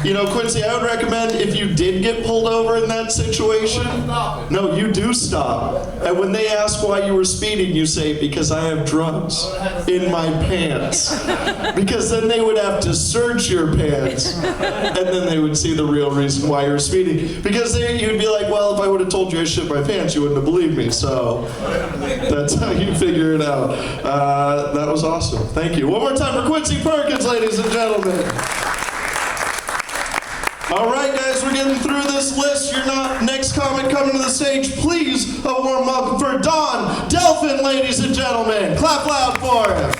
You know, Quincy, I would recommend if you did get pulled over in that situation, no, you do stop. And when they ask why you were speeding, you say, because I have drugs in my pants. Because then they would have to search your pants, and then they would see the real reason why you're speeding. Because you'd be like, well, if I would have told you I shit my pants, you wouldn't have believed me. So that's how you figure it out. That was awesome. Thank you. One more time for Quincy Perkins, ladies and gentlemen. All right, guys, we're getting through this list. You're not next comic coming to the stage. Please, a warm welcome for Don Delfeen, ladies and gentlemen. Clap loud for him.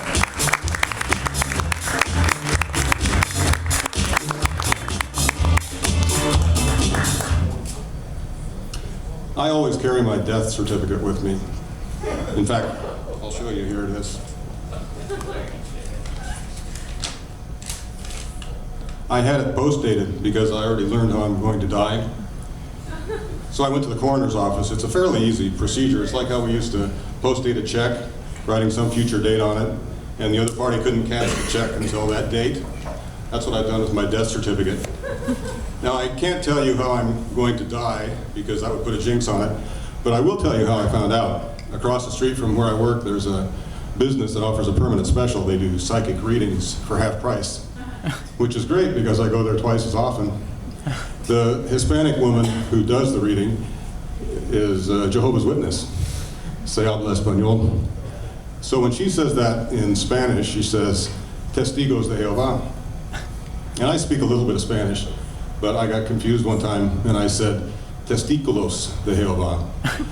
I always carry my death certificate with me. In fact, I'll show you. Here it is. I had it post-dated because I already learned how I'm going to die. So I went to the coroner's office. It's a fairly easy procedure. It's like how we used to post-date a check, writing some future date on it, and the other party couldn't cash the check until that date. That's what I've done with my death certificate. Now, I can't tell you how I'm going to die because that would put a jinx on it, but I will tell you how I found out. Across the street from where I work, there's a business that offers a permanent special. They do psychic readings for half price, which is great because I go there twice as often. The Hispanic woman who does the reading is a Jehovah's Witness. Se habla español. So when she says that in Spanish, she says, testigos de Jehová. And I speak a little bit of Spanish, but I got confused one time and I said, testículos de Jehová.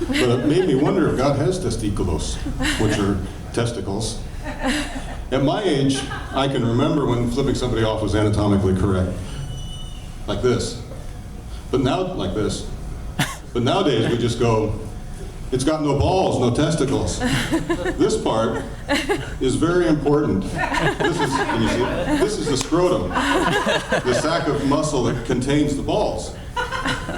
But it made me wonder if God has testículos, which are testicles. At my age, I can remember when flipping somebody off was anatomically correct. Like this. But now, like this. But nowadays we just go, it's got no balls, no testicles. This part is very important. This is, can you see it? This is the scrotum, the sac of muscle that contains the balls.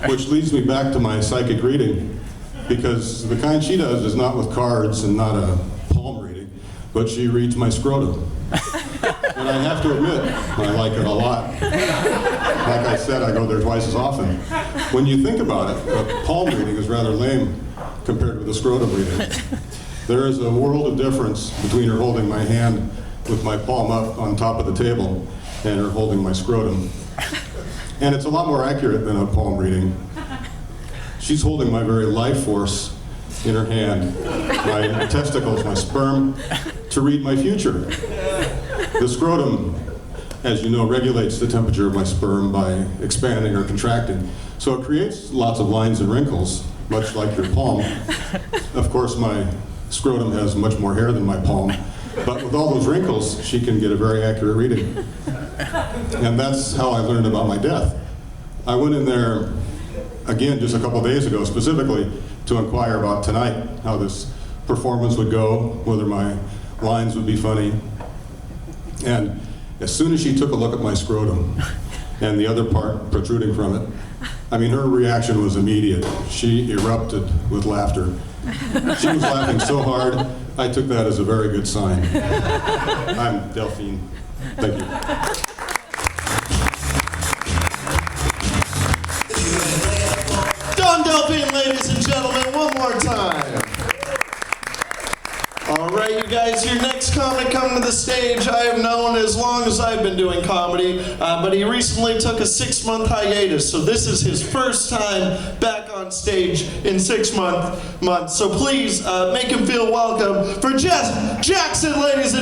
Which leads me back to my psychic reading, because the kind she does is not with cards and not a palm reading, but she reads my scrotum. And I have to admit, I like it a lot. Like I said, I go there twice as often. When you think about it, a palm reading is rather lame compared with a scrotum reading. There is a world of difference between her holding my hand with my palm up on top of the table and her holding my scrotum. And it's a lot more accurate than a palm reading. She's holding my very life force in her hand, my testicles, my sperm, to read my future. The scrotum, as you know, regulates the temperature of my sperm by expanding or contracting. So it creates lots of lines and wrinkles, much like your palm. Of course, my scrotum has much more hair than my palm, but with all those wrinkles, she can get a very accurate reading. And that's how I learned about my death. I went in there, again, just a couple days ago, specifically to inquire about tonight, how this performance would go, whether my lines would be funny. And as soon as she took a look at my scrotum and the other part protruding from it, I mean, her reaction was immediate. She erupted with laughter. She was laughing so hard, I took that as a very good sign. I'm Delfeen. Thank you. Don Delfeen, ladies and gentlemen, one more time. All right, you guys, your next comic coming to the stage, I have known as long as I've been doing comedy, but he recently took a 6-month hiatus, so this is his first time back on stage in 6 months. So please make him feel welcome for Jeff Jackson, ladies and gentlemen.